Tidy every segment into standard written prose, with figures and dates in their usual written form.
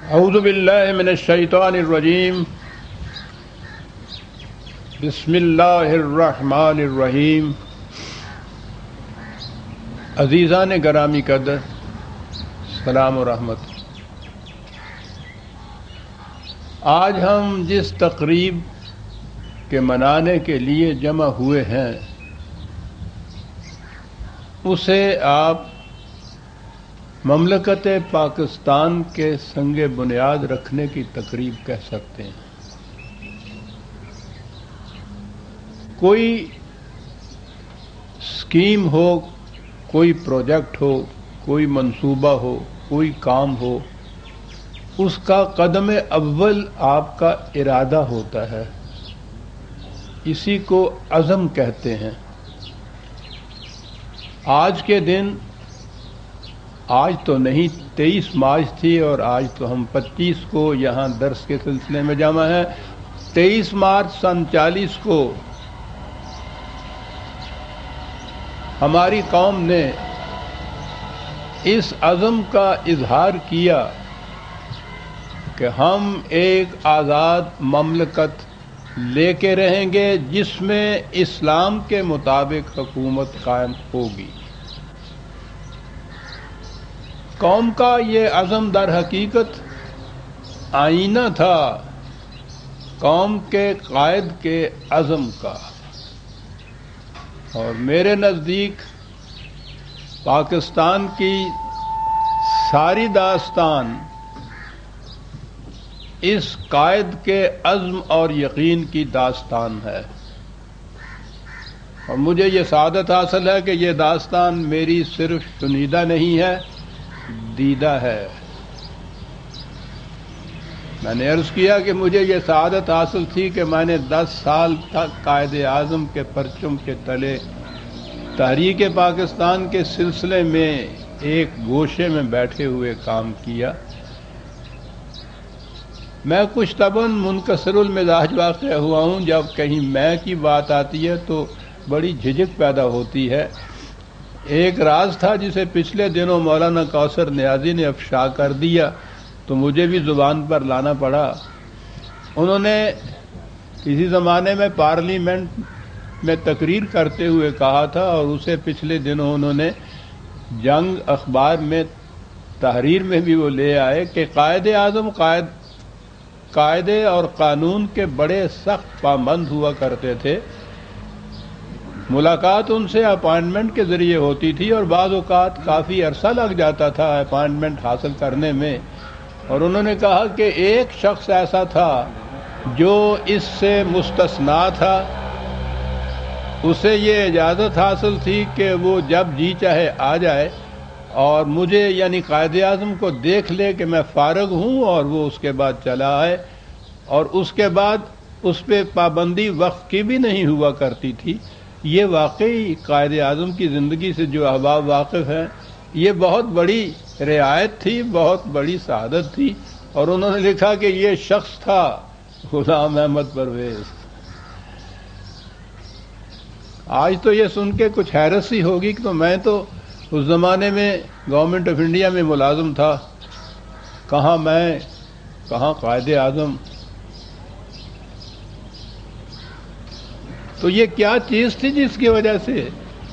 اعوذ باللہ من الشیطان الرجیم بسم اللہ الرحمن الرحیم. عزیزان گرامی قدر، سلام و رحمت. آج ہم جس تقریب کے منانے کے لیے جمع ہوئے ہیں اسے آپ مملکت پاکستان کے سنگ بنیاد رکھنے کی تقریب کہہ سکتے ہیں. کوئی اسکیم ہو، کوئی پروجیکٹ ہو، کوئی منصوبہ ہو، کوئی کام ہو، اس کا قدم اول آپ کا ارادہ ہوتا ہے. اسی کو عزم کہتے ہیں. آج کے دن، آج تو نہیں 23 مارچ تھی اور آج تو ہم 25 کو یہاں درس کے سلسلے میں جمع ہیں. 23 مارچ سن 40 کو ہماری قوم نے اس عزم کا اظہار کیا کہ ہم ایک آزاد مملکت لے کے رہیں گے جس میں اسلام کے مطابق حکومت قائم ہوگی. قوم کا یہ عزم در حقیقت آئینہ تھا قوم کے قائد کے عزم کا. اور میرے نزدیک پاکستان کی ساری داستان اس قائد کے عزم اور یقین کی داستان ہے. اور مجھے یہ سعادت حاصل ہے کہ یہ داستان میری صرف شنیدہ نہیں ہے، دیدہ ہے. میں نے عرض کیا کہ مجھے یہ سعادت حاصل تھی کہ میں نے 10 سال تک قائد اعظم کے پرچم کے تلے تحریک پاکستان کے سلسلے میں ایک گوشے میں بیٹھے ہوئے کام کیا. میں کچھ طبعاً منکسر المزاج واقع ہوا ہوں. جب کہیں میں کی بات آتی ہے تو بڑی جھجک پیدا ہوتی ہے. ایک راز تھا جسے پچھلے دنوں مولانا کوثر نیازی نے افشا کر دیا تو مجھے بھی زبان پر لانا پڑا. انہوں نے کسی زمانے میں پارلیمنٹ میں تقریر کرتے ہوئے کہا تھا اور اسے پچھلے دنوں انہوں نے جنگ اخبار میں تحریر میں بھی وہ لے آئے کہ قائد اعظم قاعدے اور قانون کے بڑے سخت پابند ہوا کرتے تھے. ملاقات ان سے اپائنٹمنٹ کے ذریعے ہوتی تھی اور بعض اوقات کافی عرصہ لگ جاتا تھا اپائنٹمنٹ حاصل کرنے میں. اور انہوں نے کہا کہ ایک شخص ایسا تھا جو اس سے مستثنا تھا. اسے یہ اجازت حاصل تھی کہ وہ جب جی چاہے آ جائے اور مجھے یعنی قائد اعظم کو دیکھ لے کہ میں فارغ ہوں اور وہ اس کے بعد چلا آئے. اور اس کے بعد اس پہ پابندی وقت کی بھی نہیں ہوا کرتی تھی. یہ واقعی قائد اعظم کی زندگی سے جو احباب واقف ہیں، یہ بہت بڑی رعایت تھی، بہت بڑی سعادت تھی. اور انہوں نے لکھا کہ یہ شخص تھا غلام احمد پرویز. آج تو یہ سن کے کچھ حیرت سی ہوگی کہ میں تو اس زمانے میں گورنمنٹ آف انڈیا میں ملازم تھا. کہاں میں، کہاں قائد اعظم. تو یہ کیا چیز تھی جس کی وجہ سے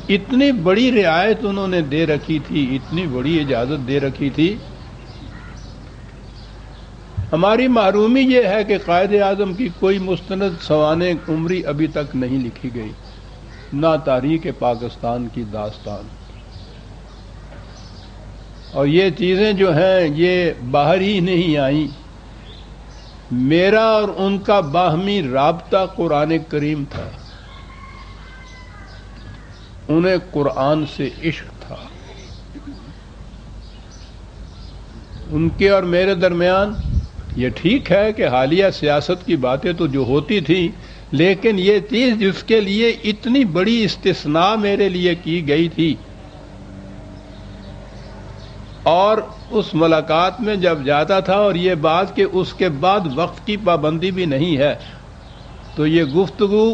اتنی بڑی رعایت انہوں نے دے رکھی تھی، اتنی بڑی اجازت دے رکھی تھی. ہماری محرومی یہ ہے کہ قائد اعظم کی کوئی مستند سوانح عمری ابھی تک نہیں لکھی گئی، نہ تاریخ پاکستان کی داستان. اور یہ چیزیں جو ہیں یہ باہر ہی نہیں آئیں. میرا اور ان کا باہمی رابطہ قرآن کریم تھا. انہیں قرآن سے عشق تھا. ان کے اور میرے درمیان یہ ٹھیک ہے کہ حالیہ سیاست کی باتیں تو جو ہوتی تھیں، لیکن یہ چیز جس کے لیے اتنی بڑی استثناء میرے لیے کی گئی تھی، اور اس ملاقات میں جب جاتا تھا اور یہ بات کہ اس کے بعد وقت کی پابندی بھی نہیں ہے، تو یہ گفتگو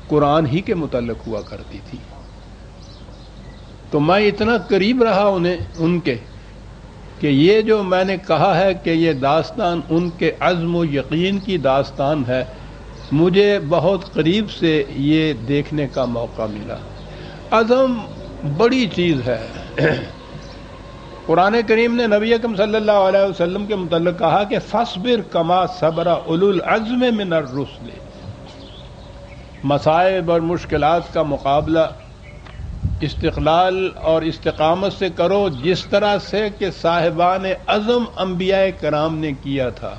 قرآن ہی کے متعلق ہوا کرتی تھی. تو میں اتنا قریب رہا ان کے کہ یہ جو میں نے کہا ہے کہ یہ داستان ان کے عزم و یقین کی داستان ہے، مجھے بہت قریب سے یہ دیکھنے کا موقع ملا۔ عزم بڑی چیز ہے۔ قرآن کریم نے نبی اکرم صلی اللہ علیہ وسلم کے متعلق کہا کہ فاصبر کما صبر اولو العزم من الرسل، مصائب اور مشکلات کا مقابلہ استقلال اور استقامت سے کرو، جس طرح سے کہ صاحبان عزم انبیاء کرام نے کیا تھا۔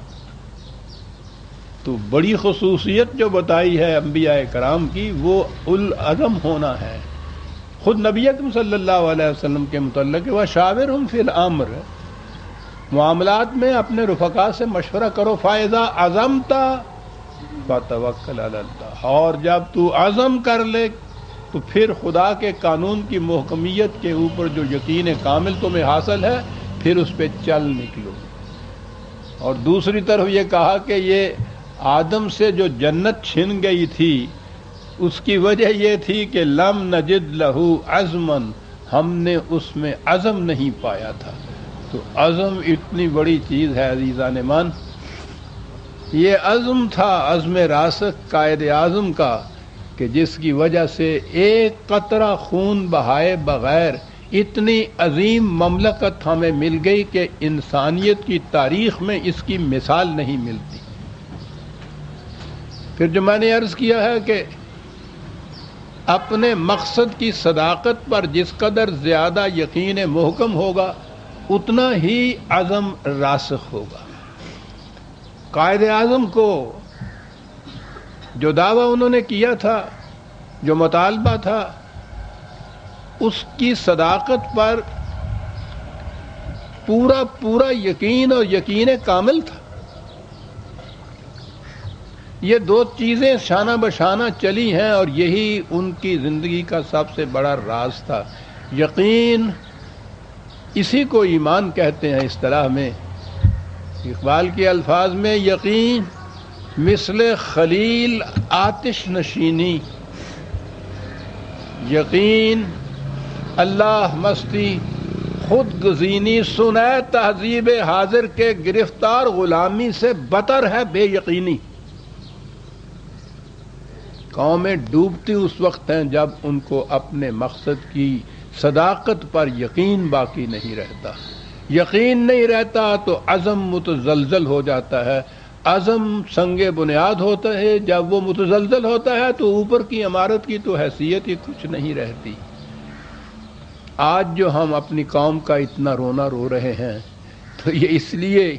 تو بڑی خصوصیت جو بتائی ہے انبیاء کرام کی وہ العزم ہونا ہے۔ خود نبی اکرم صلی اللہ علیہ وسلم کے متعلق وَشَاوِرْهُمْ فِي الْأَمْرِ، معاملات میں اپنے رفقا سے مشورہ کرو، فَإِذَا عَزَمْتَ فَتَوَكَّلْ عَلَى اللَّهِ، اور جب تو عزم کر لے تو پھر خدا کے قانون کی محکمیت کے اوپر جو یقین کامل تمہیں حاصل ہے پھر اس پہ چل نکلو۔ اور دوسری طرف یہ کہا کہ یہ آدم سے جو جنت چھن گئی تھی اس کی وجہ یہ تھی کہ لم نجد لہو عزما، ہم نے اس میں عزم نہیں پایا تھا۔ تو عزم اتنی بڑی چیز ہے عزیزان مان، یہ عزم تھا، عزم راسخ قائد اعظم کا، کہ جس کی وجہ سے ایک قطرہ خون بہائے بغیر اتنی عظیم مملکت ہمیں مل گئی کہ انسانیت کی تاریخ میں اس کی مثال نہیں ملتی۔ پھر جو میں نے عرض کیا ہے کہ اپنے مقصد کی صداقت پر جس قدر زیادہ یقین محکم ہوگا اتنا ہی عزم راسخ ہوگا۔ قائد اعظم کو جو دعویٰ انہوں نے کیا تھا، جو مطالبہ تھا، اس کی صداقت پر پورا یقین اور یقین کامل تھا۔ یہ دو چیزیں شانہ بشانہ چلی ہیں اور یہی ان کی زندگی کا سب سے بڑا راز تھا۔ یقین، اسی کو ایمان کہتے ہیں اصطلاح میں۔ اقبال کے الفاظ میں یقین مثل خلیل آتش نشینی، یقین اللہ مستی خود گزینی، سنائے تہذیب حاضر کے گرفتار غلامی سے بتر ہے بے یقینی۔ قومیں ڈوبتی اس وقت ہیں جب ان کو اپنے مقصد کی صداقت پر یقین باقی نہیں رہتا۔ یقین نہیں رہتا تو عزم متزلزل ہو جاتا ہے۔ عزم سنگ بنیاد ہوتا ہے، جب وہ متزلزل ہوتا ہے تو اوپر کی عمارت کی تو حیثیت ہی کچھ نہیں رہتی۔ آج جو ہم اپنی قوم کا اتنا رونا رو رہے ہیں تو یہ اس لیے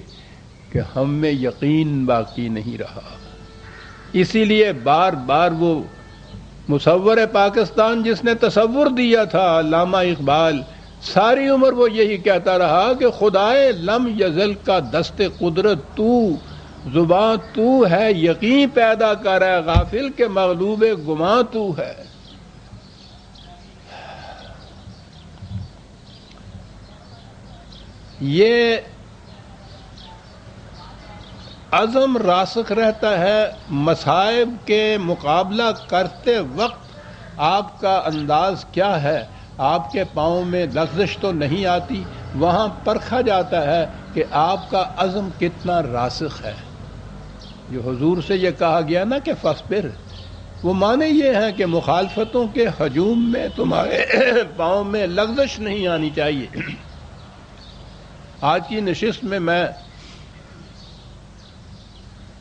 کہ ہم میں یقین باقی نہیں رہا۔ اسی لیے بار بار وہ مصور پاکستان جس نے تصور دیا تھا علامہ اقبال، ساری عمر وہ یہی کہتا رہا کہ خدائے لم یزل کا دست قدرت تو، زباں تو ہے، یقین پیدا کر ہے غافل کے مغلوب گماں تو ہے۔ یہ عزم راسخ رہتا ہے۔ مصائب کے مقابلہ کرتے وقت آپ کا انداز کیا ہے، آپ کے پاؤں میں لغزش تو نہیں آتی، وہاں پرکھا جاتا ہے کہ آپ کا عزم کتنا راسخ ہے۔ جو حضور سے یہ کہا گیا نا کہ فاصبر، وہ معنی یہ ہے کہ مخالفتوں کے ہجوم میں تمہارے پاؤں میں لغزش نہیں آنی چاہیے۔ آج کی نشست میں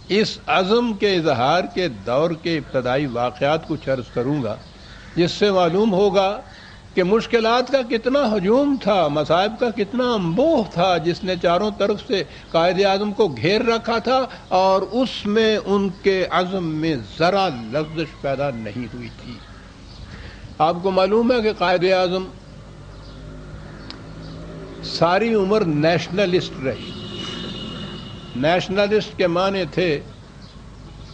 اس عزم کے اظہار کے دور کے ابتدائی واقعات کچھ عرض کروں گا، جس سے معلوم ہوگا کہ مشکلات کا کتنا ہجوم تھا، مصائب کا کتنا انبوہ تھا، جس نے چاروں طرف سے قائد اعظم کو گھیر رکھا تھا اور اس میں ان کے عزم میں ذرا لغزش پیدا نہیں ہوئی تھی۔ آپ کو معلوم ہے کہ قائد اعظم ساری عمر نیشنلسٹ رہی۔ نیشنلسٹ کے معنی تھے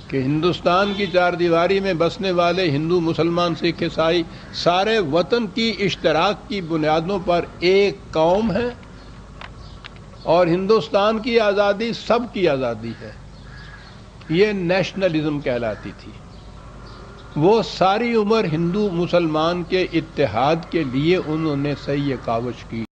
کہ ہندوستان کی چار دیواری میں بسنے والے ہندو، مسلمان، سکھ، عیسائی سارے وطن کی اشتراک کی بنیادوں پر ایک قوم ہے اور ہندوستان کی آزادی سب کی آزادی ہے۔ یہ نیشنلزم کہلاتی تھی۔ وہ ساری عمر ہندو مسلمان کے اتحاد کے لیے انہوں نے سعی کاوش کی۔